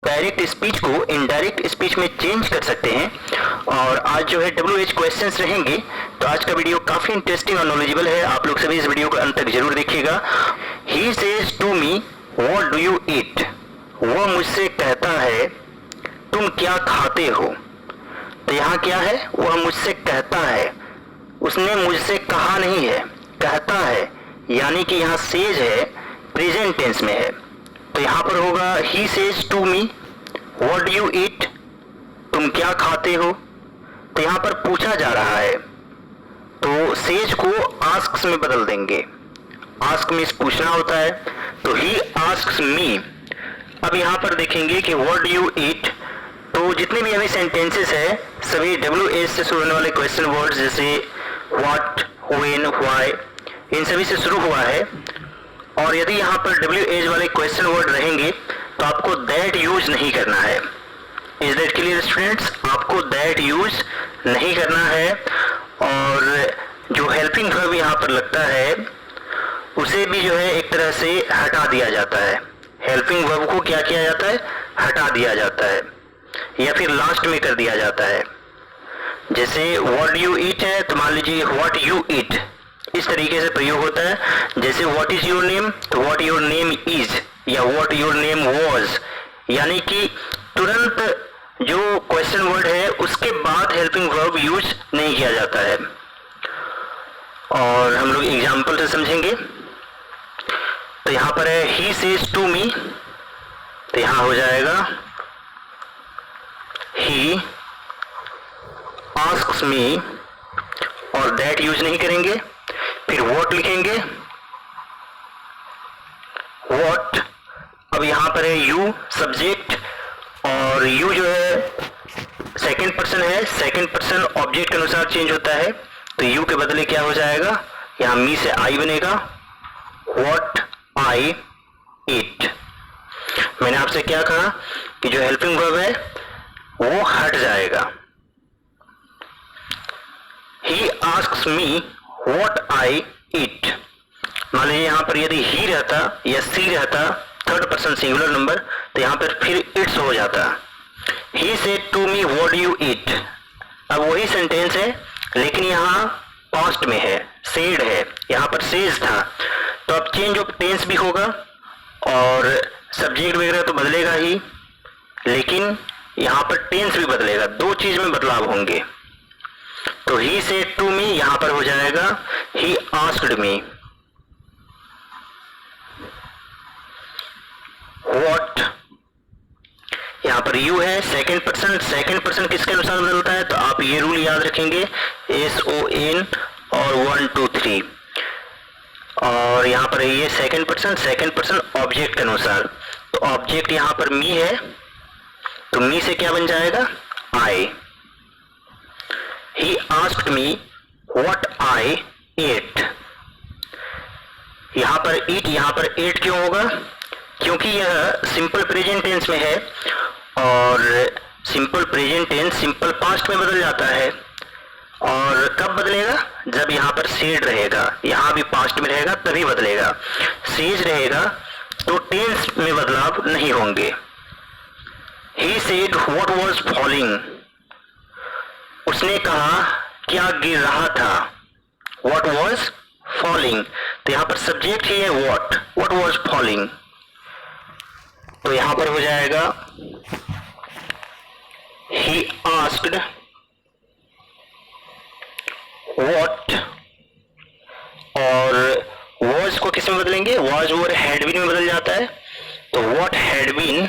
Direct speech को indirect speech में change कर सकते हैं। और आज जो है WH क्वेश्चंस रहेंगे, तो आज का वीडियो काफी इंटरेस्टिंग और नॉलेजेबल है। आप लोग सभी इस वीडियो को अंत तक जरूर देखिएगा। He says to me what do you eat, वो मुझसे कहता है तुम क्या खाते हो। तो यहाँ क्या है, वह मुझसे कहता है, उसने मुझसे कहा नहीं है, कहता है, यानी कि यहाँ सेज है, प्रेजेंट टेंस में है। तो यहाँ पर होगा he says to me what do you eat, तुम क्या खाते हो। तो यहाँ पर पूछा जा रहा है, तो सेज को आस्क्स में बदल देंगे। आस्क मीन्स पूछना होता है, तो ही आस्क्स मी। अब यहाँ पर देखेंगे कि व्हाट डू यू ईट, तो जितने भी अभी सेंटेंसेस है सभी WH से शुरू होने वाले क्वेश्चन वर्ड्स जैसे व्हाट, व्हेन, व्हाई, इन सभी से शुरू हुआ है। और यदि यहाँ पर WH वाले क्वेश्चन वर्ड रहेंगे तो आपको दैट यूज नहीं करना है। Is that clear students? आपको दैट यूज नहीं करना है। और जो हेल्पिंग वर्ब यहाँ पर लगता है उसे भी जो है एक तरह से हटा दिया जाता है। हेल्पिंग वर्ब को क्या किया जाता है, हटा दिया जाता है या फिर लास्ट में कर दिया जाता है। जैसे व्हाट डू यू ईट है तो मान लीजिए व्हाट यू ईट, इस तरीके से प्रयोग होता है। जैसे व्हाट इज योर नेम तो व्हाट योर नेम इज, या व्हाट योर नेम वाज, यानी कि तुरंत जो क्वेश्चन वर्ड है उसके बाद हेल्पिंग वर्ब यूज नहीं किया जाता है। और हम लोग एग्जाम्पल से समझेंगे। तो यहाँ पर है ही सेज टू मी, तो यहाँ हो जाएगा ही आस्क्स मी, और दैट यूज नहीं करेंगे। फिर व्हाट लिखेंगे, व्हाट। अब यहाँ पर है यू सब्जेक्ट, और यू जो है सेकंड पर्सन है, सेकंड पर्सन ऑब्जेक्ट के अनुसार चेंज होता है। तो यू के बदले क्या हो जाएगा, यहाँ मी से आई बनेगा, व्हाट आई ईट। मैंने आपसे क्या कहा कि जो हेल्पिंग वर्ब है वो हट जाएगा। He asks me what I eat. मान लीजिए यहाँ पर यदि ही रहता या सी रहता, थर्ड पर्सन सिंगुलर नंबर, तो यहाँ पर फिर इट्स हो जाता। He said to me what do you eat. अब वही सेंटेंस है लेकिन यहाँ पास्ट में है, सेड है, यहाँ पर सेज था। तो अब चेंज ऑफ टेंस भी होगा और सब्जेक्ट वगैरह तो बदलेगा ही, लेकिन यहाँ पर टेंस भी बदलेगा। दो चीज में बदलाव होंगे। तो ही सेड टू मी यहाँ पर हो जाएगा ही आस्क्ड मी। व्हाट, यहाँ पर यू है सेकंड पर्सन, सेकंड पर्सन किसके अनुसार बदलता है, तो आप ये रूल याद रखेंगे SON और 1 2 3। और यहाँ पर ये सेकंड पर्सन ऑब्जेक्ट के अनुसार। तो ऑब्जेक्ट यहाँ पर मी है, तो मी से क्या बन जाएगा, आई। He asked me what I ate। यहाँ पर eat, यहाँ पर ate क्यों होगा, क्योंकि यह सिंपल प्रेजेंट टेंस में है और simple present tense simple past में बदल जाता है। और कब बदलेगा, जब यहाँ पर सेड रहेगा, यहाँ भी पास्ट में रहेगा तभी बदलेगा। सेज रहेगा तो टेंस में बदलाव नहीं होंगे। He said what was falling, उसने कहा क्या गिर रहा था, what was falling। तो यहाँ पर सब्जेक्ट ही है what was falling। तो यहाँ पर हो जाएगा he asked what, और was को किस में बदलेंगे, was और had been में बदल जाता है। तो what had been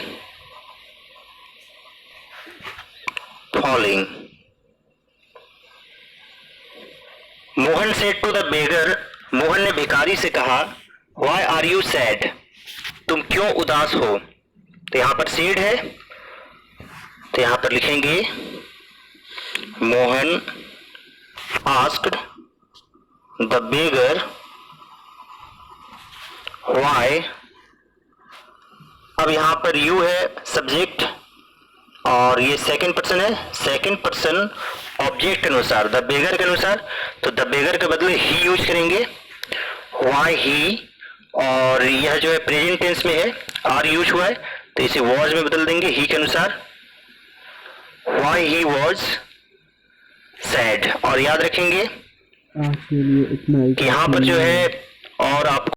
falling। Mohan said to the beggar, Mohan ने भिखारी से कहा वाई आर यू सैड, तुम क्यों उदास हो। तो यहाँ पर सेड है, तो यहाँ पर लिखेंगे Mohan asked the beggar why. अब यहाँ पर यू है सब्जेक्ट और ये सेकंड पर्सन है, सेकंड पर्सन ऑब्जेक्ट के अनुसार, द बेगर के अनुसार। तो द बेगर के बदले ही यूज करेंगे, वाई ही, और यह जो है प्रेजेंट टेंस में है, आर यूज हुआ है, तो इसे वॉज में बदल देंगे ही के अनुसार, वाई ही वॉज सैड। और याद रखेंगे आज के लिए इतना ही। कि यहाँ पर जो है